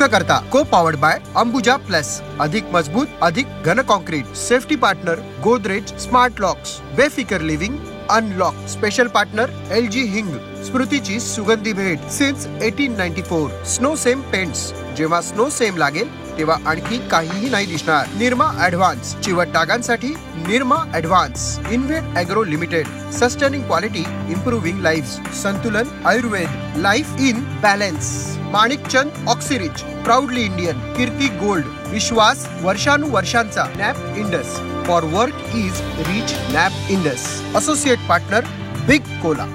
करता को powered by Ambuja plus, अधिक मजबूत, अधिक घन concrete, safety partner Godrej smart locks, बेफिकर living unlock, special partner LG hing, स्मृतीची सुगंधी भेट सिन्स 1894, स्नो सेम पेंट्स, जेव्हा स्नो सेम लागेल तेव्हा आणखी काहीही नाही दिसणार. निर्मा ऍडव्हान्स, चिवट डागांसाठी निर्मा ऍडव्हान्स. इन्व्हेट agro limited, sustaining quality, improving lives. Santulan Ayurveda, life in balance. Manikchand oxyrich, proudly Indian. Kirti gold, विश्वास वर्षानुवर्षांचा. नॅप इंडस, फॉर वर्क इज रिच नॅप इंडस. Associate partner big cola.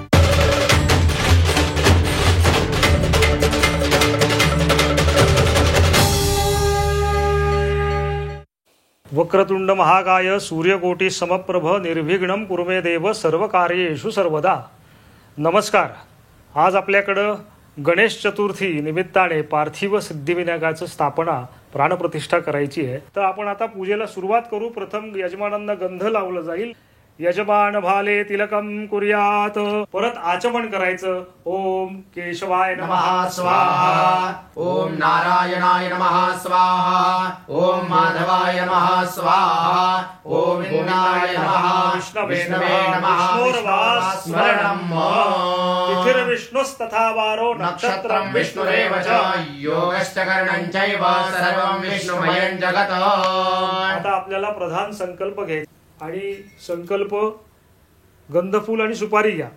वक्रतुंड महाकाय सूर्यकोटी समप्रभ निर्विघ्नं कुर्मे देव सर्व कार्येषु सर्वदा. नमस्कार. आज आपल्याकडं गणेश चतुर्थी निमित्ताने पार्थिव सिद्धिविनायकाची स्थापना प्राणप्रतिष्ठा करायची आहे. तर आपण आता पूजेला सुरुवात करू. प्रथम यजमानांना गंध लावलं जाईल. यजमान भाले तिलकम कुर्यात. परत आचमन करायचं. ओम केशवाय नमः स्वाहा, ओम नारायणाय नमः स्वाहा, ओम माधवाय नमः स्वाहा, ओम विष्णाय नमः, विष्णवे नमः. स्मरणम्. तिथिर विष्णुस्तथा वारो नक्षत्रं विष्णुरेव च, योगश्च करणं चैव सर्वं विष्णुमयं जगत्. आता आपल्याला प्रधान संकल्प घ्यायचा आणि संकल्प गंधफूल आणि सुपारी घ्या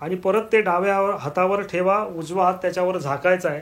आणि परत ते डाव्या हातावर ठेवा. उजवा हात त्याच्यावर झाकायचा आहे.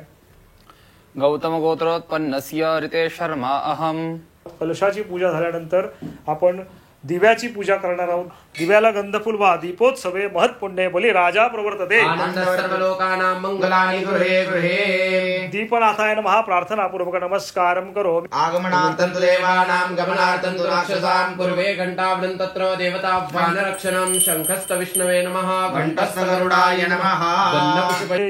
गौतम गोत्रोत्पन्नस्य ऋते शर्मा अहम. कलशाची पूजा झाल्यानंतर आपण दिव्याची पूजा करणार आहोत. दिव्याला गंधफूल वा. दीपोत्सवे महत्पुण्ये बली राजा प्रवर्तते. आनंद सर्वलोकानां मंगलानि गृहे गृहे. दीपनाथाय नमः प्रार्थनापूर्वक नमस्कारं करोमि. आगमनार्थं तु देवानां गमनार्थं तु राक्षसां पूर्वे घंटावृं तत्र देवताभ्यानरक्षणं. शंखस्त विष्णवे नमः, घंटस्थ गरुडाय नमः.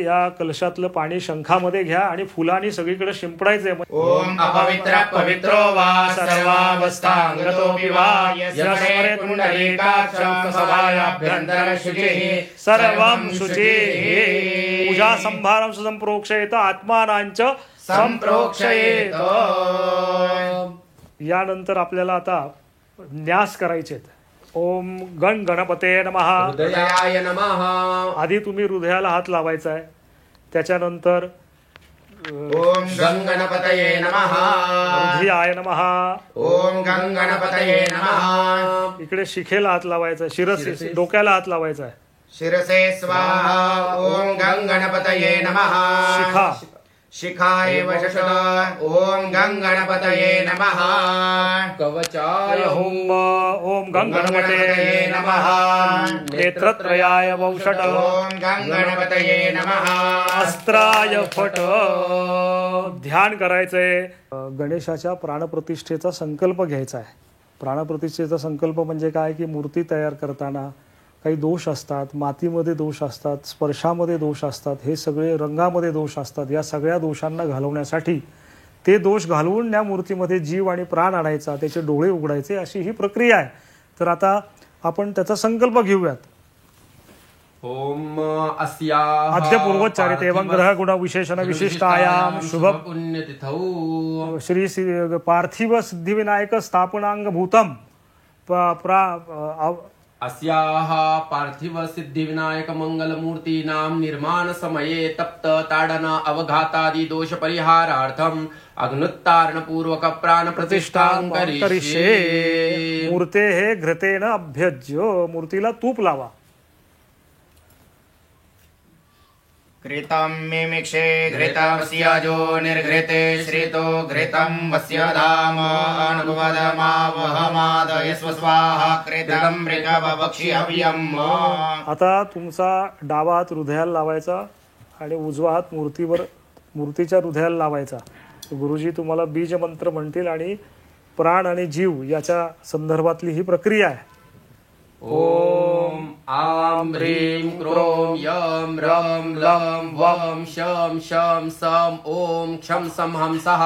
या कलशातलं पाणी शंखामध्ये घ्या आणि फुलांनी सगळीकडे शिंपडायचे. ओम अपवित्र पवित्रो वा सर्वावस्थांगतोऽपि वा यस्मरे पुंडरीकाक्षं सभायाभ्यन्तरं शुचिः सर्वं शुचिः. पूजा संभारं संप्रोक्षयेत आत्मानांच संप्रोक्षयेत. यानंतर आपल्याला आता न्यास करायचे. ओम गण गणपते नमः. हृदयाय नमः. आधी तुम्ही हृदयाला हात लावायचा आहे. त्याच्यानंतर ओम गंगणपतये नमः. हृदयाय नमः. ओम गंगणपतये नमः. इकडे शिखेला हात लावायचा. शिरस डोक्याला हात लावायचा आहे. शिरसे स्वाहा. ओम गंगणपतये नमः. शिखा शिखाय वशत. ओम गंगणपतये नमः. कवचाय होम. ओम गंगणपतये नमः. नेत्रत्रयाय वौषट. ओम गंगणपतये नमः. अस्त्राय फट. ध्यान करायचंय. गणेशाच्या प्राणप्रतिष्ठेचा संकल्प घ्यायचा आहे. प्राणप्रतिष्ठेचा संकल्प म्हणजे काय की मूर्ती तयार करताना काही दोष असतात, मातीमध्ये दोष असतात, स्पर्शामध्ये दोष असतात, हे सगळे रंगामध्ये दोष असतात. या सगळ्या दोषांना घालवण्यासाठी ते दोष घालवून त्या मूर्तीमध्ये जीव आणि प्राण आणायचा, त्याचे डोळे उघडायचे, अशी ही प्रक्रिया आहे. तर आता आपण त्याचा संकल्प घेऊयात. ओम अस्या आद्यपूर्वोच्चारित एवं ग्रह गुण विशेषण विशिष्टायाम शुभ पुण्यतिथौ श्री पार्थिव सिद्धिविनायक स्थापनांगभूतम अस्याः पार्थिव सिद्धिविनायक मंगलमूर्तीनां निर्माण समये तप्त ताडन अवघातादि दोष परिहारार्थम अग्नुत्तारण पूर्वक प्राण प्रतिष्ठां करिष्ये. मूर्ते हे घृतेन अभ्यज्य. मूर्तीला तूप लावा. घृतं मिमिक्षे घृतमस्याजो निर्घृते श्रितो घृतं वस्य धाम अनुवदमावहमादयस्व स्वाहा कृतं मृगवक्षि हव्यम्. आता तुमचा डावा हात हृदयाला लावायचा आणि उजवा हात मूर्तीच्या हृदयाला लावायचा. गुरुजी तुम्हाला बीज मंत्र म्हणतील आणि प्राण आणि जीव याच्या संदर्भातली ही प्रक्रिया आहे. ओम आम ह्रीं क्रोम यम रम लम वम शम शम सम ओम क्षम सम हमसः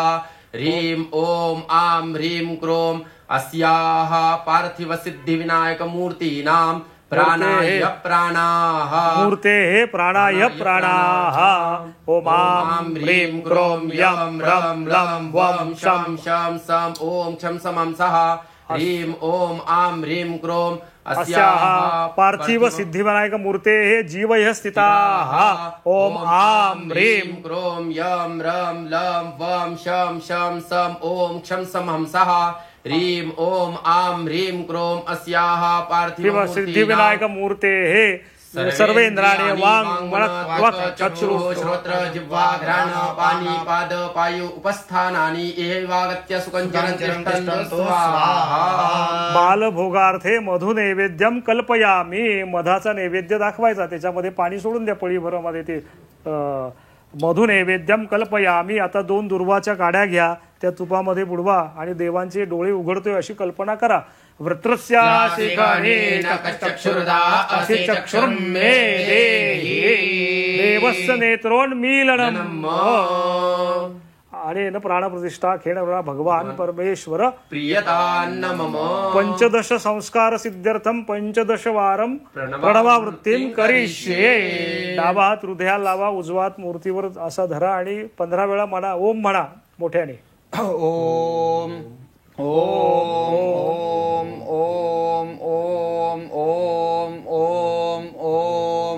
ह्रीं ओम आम ह्रीं क्रोम अस्याः पार्थिव सिद्धि विनायक मूर्तीनां प्राणाय प्राणाः मूर्तेः प्राणाय प्राणाः ॐ आं ह्रीं क्रों यं रं लं वं शं शं सं ॐ क्षं समं सः ह्रीं ॐ आं ह्रीं क्रों अस्याः पार्थिव सिद्धिविनायक मूर्तेः जीवयः स्थिताः ॐ आं ह्रीं क्रों यं रं लं वं शं शं सं ॐ क्षं समं सः ह्रीं ॐ आं ह्रीं क्रों अस्याः पार्थिव सिद्धिविनायक मूर्तेः सर्वेन्द्राणि वाङ् मनः चक्षुः श्रोत्र जिह्वा घ्राण पाणी पाद पायु उपस्थानानि एवागत्य सुकंचन स्वाहा बालभोगार्थे मधु नैवेद्यम कल्पयामी. मधाचा नैवेद्य दाखवायचा, त्याच्यामध्ये पाणी सोडून द्या पळीभरामध्ये ते मधु नैवेद्यम कल्पयामी. आता 2 दुर्वाच्या काड्या घ्या, त्या तुपामध्ये बुडवा आणि देवांचे डोळे उघडतोय अशी कल्पना करा. वृत्रस्याशिखणे असे चक्षुर्मे देहि देवस्य नेत्रोन्मीलनम्. आणि प्राणप्रतिष्ठा खेळणारा भगवान परमेश्वर प्रियतान्न मम 15 संस्कार सिद्ध्यर्थम 15 वारम प्रणवावृत्तीम करिष्ये. डावा हात हृदयाला लावा, उजवा हात मूर्तीवर असा धरा आणि 15 वेळा म्हणा ओम म्हणा मोठ्याने. ओम ओम ओम ओम ओम ओम ओम ओम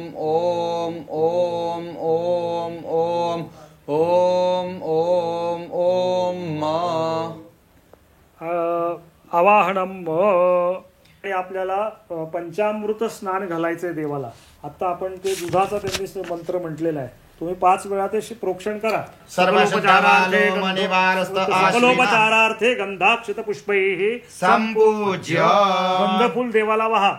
ओम ओम ओम ओम ओम ओम मा. आवाहनम. आणि आपल्याला पंचामृत स्नान घालायचंय देवाला. आता आपण ते दुधाचा त्यांनी मंत्र म्हटलेला आहे, तुम्ही 5 वेळा ते प्रोक्षण करा. सकलोपचारार्थे गंधाक्षित पुष्पैः संपूज्य गंधफूल देवाला वाहा.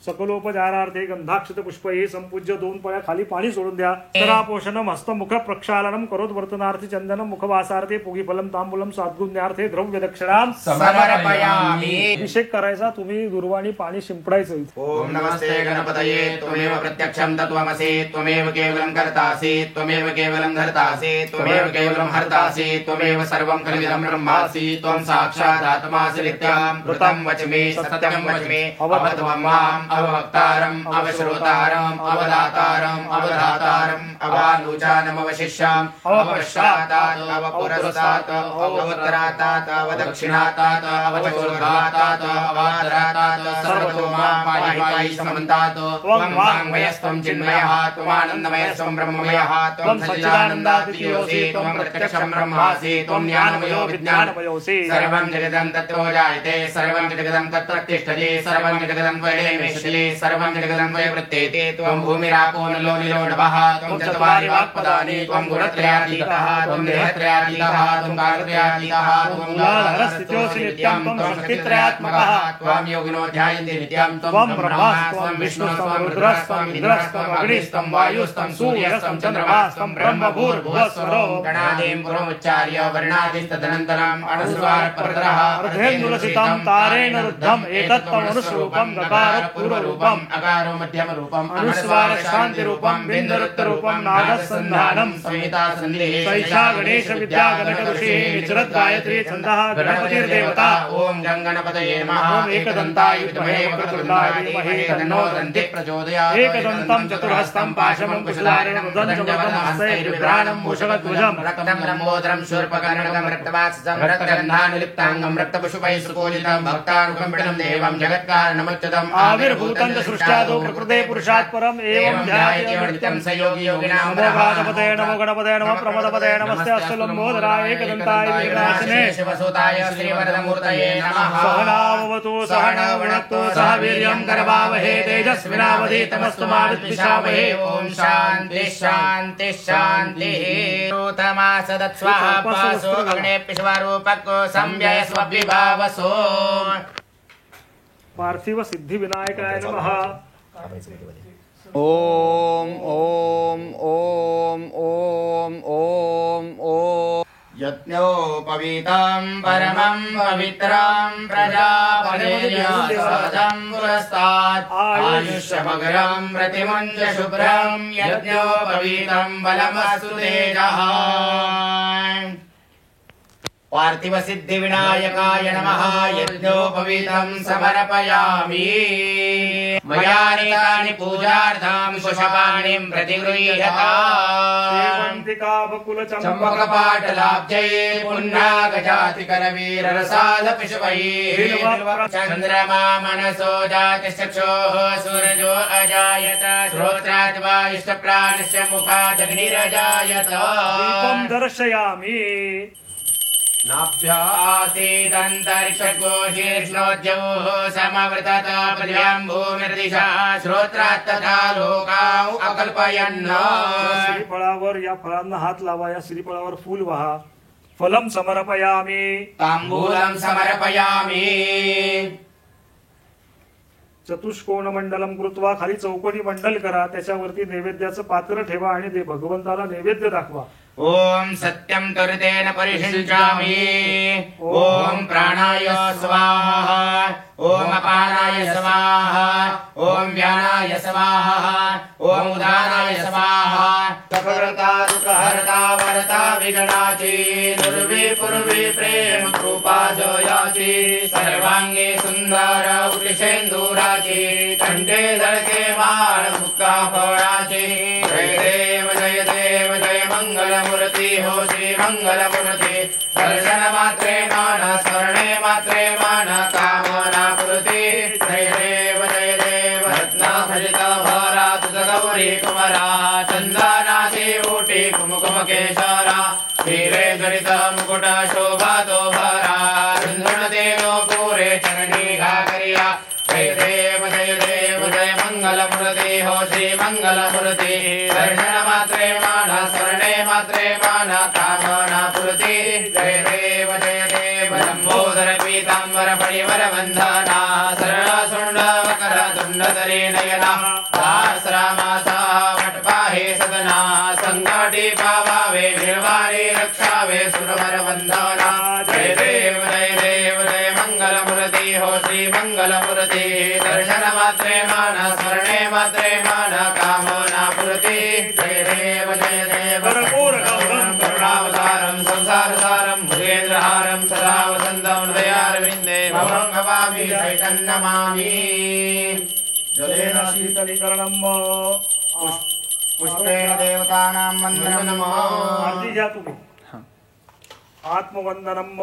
सकलोपचारार्थे गंधाक्षित पुष्पैः संपूज्य. 2 पळ्या खाली पाणी सोडून द्या. तरापोषणम हस्तमुख प्रक्षालनम करोत वर्तनार्थी चंदनम मुखवासार्थे पुगीफलम तांबूलम साद्गुण्यार्थे द्रव्य दक्षिणाम समर्पयामि. अभिषेक करायचा, तुम्ही दुर्वाणी पाणी शिंपडायचं. ओम नमस्ते गणपतये त्वमेव प्रत्यक्षं तत्त्वमसि त्वमेव केवलं कर्तासि त्वमेव केवलं धर्तासि त्वमेव केवलं हर्तासि त्वमेव सर्वं खलिदं ब्रह्मासि त्वं साक्षात् आत्मासि नित्यं ऋतं वच्मि सत्यं वच्मि अवत्वं माम् अवक्तारम् अवश्रोतारम् अवदातारम् अवधातारम् अवानुचानम् अवशिष्याम् अवपश्चातात् अवपुरस्तात् अवोत्तरातात् अवदक्षिणातात् अवचोर्ध्वातात् अवातरातात् सर्वतो मां पाहि पाहि समन्तात्. त्वं वाङ्मयस्त्वं चिन्मयः त्वमानन्दमयस्त्वं ब्रह्ममयः त्वं सच्चिदानन्दादियोऽसि त्वं प्रत्यक्षं ब्रह्मासि त्वं ज्ञानमयो विज्ञानमयोऽसि. सर्वं जगदं तत्त्वो जायते सर्वं जगदं तत्र तिष्ठति सर्वं जगदं त्वयैवेशति सर्वं जगदं त्वयैवृत्तेते. त्वं भूमिरापो नलो निलो नभः त्वं चत्वारि वाक्पदानि त्वं गुणत्रयातीतः त्वं देहत्रयातीतः त्वं कालत्रयातीतः त्वं मूलाधारस्थितोऽसि नित्यं त्वं शक्तित्रयात्मकः त्वं योगिनो ध्यायन्ति नित्यं त्वं ब्रह्मास्त्वं विष्णुस्त्वं रुद्रस्त्वम् इन्द्रस्त्वम् अग्निस्त्वं वायुस्त्वं सूर्यस्त्वं चन्द्रमास्त्वं ब्रह्म भूर्भुवस्वरो. गणादिं पुरोच्चार्य वर्णादिस्तदनन्तरम् अनुस्वार परतरः अर्धेन्दुलसितं तारेण रुद्धम् एतत्त्वमनुस्वरूपं गकार पूर्वरूपम् अकारो मध्यमरूपम् अनुस्वार शान्तिरूपं बिन्दरुत्तरूपं नादसन्धानं संहिता सन्धिः सैषा गणेश विद्या गणक ऋषिः निचरत् गायत्री छन्दः गणपतिर्देवता. ओम गणपतये नमः. ओम एकदन्ताय विद्महे वक्रतुण्डाय धीमहि तन्नो दन्तिः प्रचोदयात्. एकदन्तं चतुर्हस्तं पाशमं कुशलारेण मुदञ्जवदनं हस्तैर्विभ्राणं मूषकध्वजं रक्तं लम्बोदरं शूर्पकर्णकं रक्तवाससं रक्तगन्धानुलिप्ताङ्गं रक्तपशुपैः सुपूजितं भक्तानुकम्पितं देवं जगत्कारणमुच्यतम् आविर्भूतं च सृष्ट्यादौ प्रकृते पुरुषात् परम् एवं ध्यायति नित्यं स योगी योगिनां. नमो गणपतये नमो गणपतये नमः प्रमदपतये नमस्ते अस्तुलम्बोदराय एकदन्ताय विघ्नाशिने शिवसुताय श्रीवरदमूर्तये नमः. सहनाववतु सहनौ भुनक्तु सह वीर्यं करवावहे तेजस्विनावधीतमस्तु मा विद्विषावहे. ओम शान्ति शान्ति शान्तिः. रोतमासदत्स्वाहा पासो अग्नेऽप्यश्वारूपको संव्ययस्वभिभावसो. पार्थिव सिद्धिविनायकाय नमः. ओम ओम ओम ओम ओम ओम. यज्ञोपवीतं परमं पवित्रं प्रजापतिर्यसदं पुरस्तात् आयुष्यमग्रं प्रतिमुञ्च शुभ्रं यज्ञोपवीतं बलमस्तु तेजः. पार्थिव सिद्धि विनायकाय नमः यज्ञोपवीतं समर्पयामि मया नीतानि पूजार्थं पुष्पाणिं प्रतिगृह्यताम् चम्पकपाटलाब्जै पुण्डागजाति करवीररसाद पुष्पैः चन्द्रमा मनसो जातिश्चक्षुः सूरजो अजायत श्रोत्रात् वा इष्टप्राणस्य मुखात् अग्निरजायत दीपं दर्शयामि नाभ्यासीदन्तरिक्षकोशीर्ष्णोद्यौः समवृतत पृथिव्यां भूमिर्दिशः श्रोत्रात् तथा लोकाौ अकल्पयन् श्रीफळावर या फळांना हात लावा, या श्रीफळावर फूल वाहा. फलम समर्पयामी, तांबूलं समर्पयामि. चतुष्कोण मंडलम कृत्वा, खाली चौकोनी मंडल करा, त्याच्यावरती नैवेद्याचं पात्र ठेवा आणि ते भगवंताला नैवेद्य दाखवा. ओम सत्यं तुरतेन परिषिञ्चामि. ओम प्राणाय स्वाहा. ओम अपानाय स्वाहा. ओम व्यानाय स्वाहा. ओम उदानाय स्वाहा. सकर्ता दुःखहर्ता वरता विघ्नाची दुर्वी पूर्वी प्रेम कृपा जयाची सर्वांगी सुंदर उत्कृशेंदुराची कंठे धडके माळ मुक्ता फळाची. जय देव जय देव जय मंगलमूर्ती हो श्री मंगलमूर्ती. दर्शन मात्रे मान स्मरणे मात्रे मान कामना पूर्ती. जय देव रत्नाखचित भारा तुझ गौरी कुमारा. चंदनाची ओटी कुमकुम केशरा. हिरे जडित मुकुट शोभा तो भरा. झुंझुण देनो पुरे चरणी घाकरिया. जय देव जय मंगलमूर्ती हो श्री मंगलमूर्ती. दर्शन मात्रे मान स्मरणे मात्रे मान कामना पूर्ती. जय देव लंबोदर पीतांबर फणिवर वंदना. सरळ सुंड वकर तुंडधरी नयना. सहस्रमासा वटपाहे सदना. संकटी पावावे निर्वाणी रक्षावे सुरवर वंदना. जय देव जय मंगलमूर्ती हो श्री मंगलमूर्ती. दर्शन मात्रे मान स्मरणे मात्रे मान कामना पूर्ती. जय देव करुणावतारं संसारसारं भुजेन्द्रहारं सदा वसन्तं हृदयारविन्दे भवं भवामि चैतन्यमामि. जलेन शीतलीकरणं पुष्पेण देवतानां वन्दनं. आरती घ्या तुम्ही. आत्मवंदनम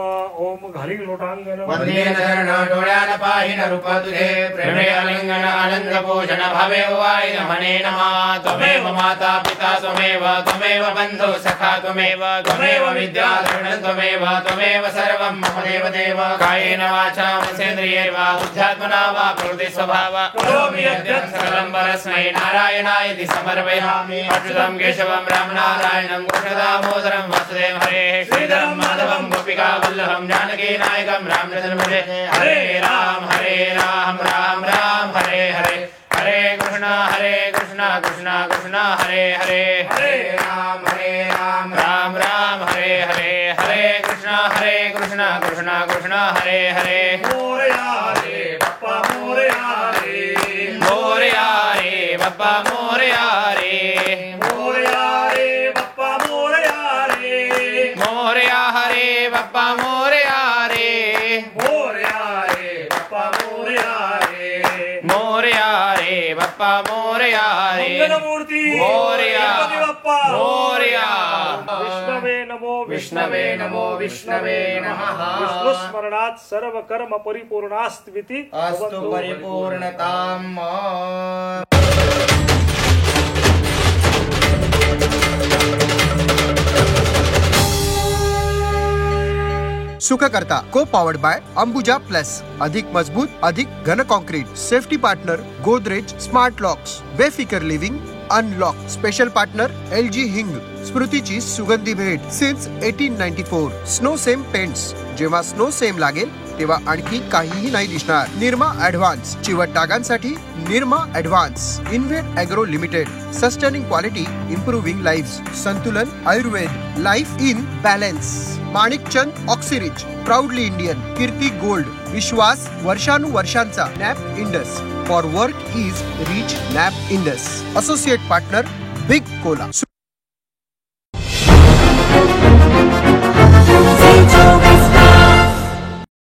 ओम घाली लोटांगण. वंदे चरण डोळ्यान पाहिन रूप तुझे. प्रेमे आलिंगन आनंद पोषण भावे वाय मने नमः. त्वमेव माता पिता त्वमेव त्वमेव बंधु सखा त्वमेव त्वमेव विद्या धरणं त्वमेव त्वमेव सर्वं मम देव देव. कायेन वाचा मनसेन्द्रियैर्वा बुद्ध्यात्मना वा प्रकृति स्वभावा करोमि यद्यत् सकलं परस्मै नारायणायति समर्पयामि. अच्युतं केशवं रामनारायणं कृष्णदामोदरं वासुदेवं हरेः श्रीधरं माधवं गोपिका वल्लभं जानकी नायकं रामचन्द्रं भजे. हरे राम राम राम हरे हरे. हरे कृष्ण कृष्ण कृष्ण हरे हरे. हरे राम राम राम हरे हरे. हरे कृष्ण कृष्ण कृष्ण हरे हरे. मोरया रे बाप्पा मोरया रे. मोरया रे बाप्पा मोरया रे. मोरया रे बाप्पा मोरया रे. मोरया हरे बाप्पा मोरया रे. मोरया रे बाप्पा मोरया रे. मोरया रे बाप्पा मोरया रे. मंगलमूर्ती मोरया गणपती बाप्पा मोरया. विष्णवे नमो विष्णवे नमो विष्णवे नमः. विष्णु स्मरणात सर्व कर्म परिपूर्णास्त्विति अस्तु परिपूर्णताम्. सुखकर्ता को पावर्ड बाय अंबुजा प्लस. अधिक मजबूत अधिक घन concrete. Safety partner Godrej smart locks. बेफिकर living unlock. Special partner LG hing. स्मृतीची सुगंधी भेट सिन्स 1894. Snowcem paints. जेव्हा स्नो सेम लागेल तेव्हा आणखी काहीही नाही दिसणार. निर्मा ऍडव्हान्स. चिवट डागांसाठी निर्मा ऍडव्हान्स. इन्व्हेट agro limited. Sustaining quality improving lives. Santulan Ayurveda. Life in balance. Manikchand oxyrich. Proudly Indian. Kirti gold. विश्वास वर्षानुवर्षांचा. नॅप इंडस. फॉर वर्क इज रिच नॅप इंडस. Associate partner big Cola.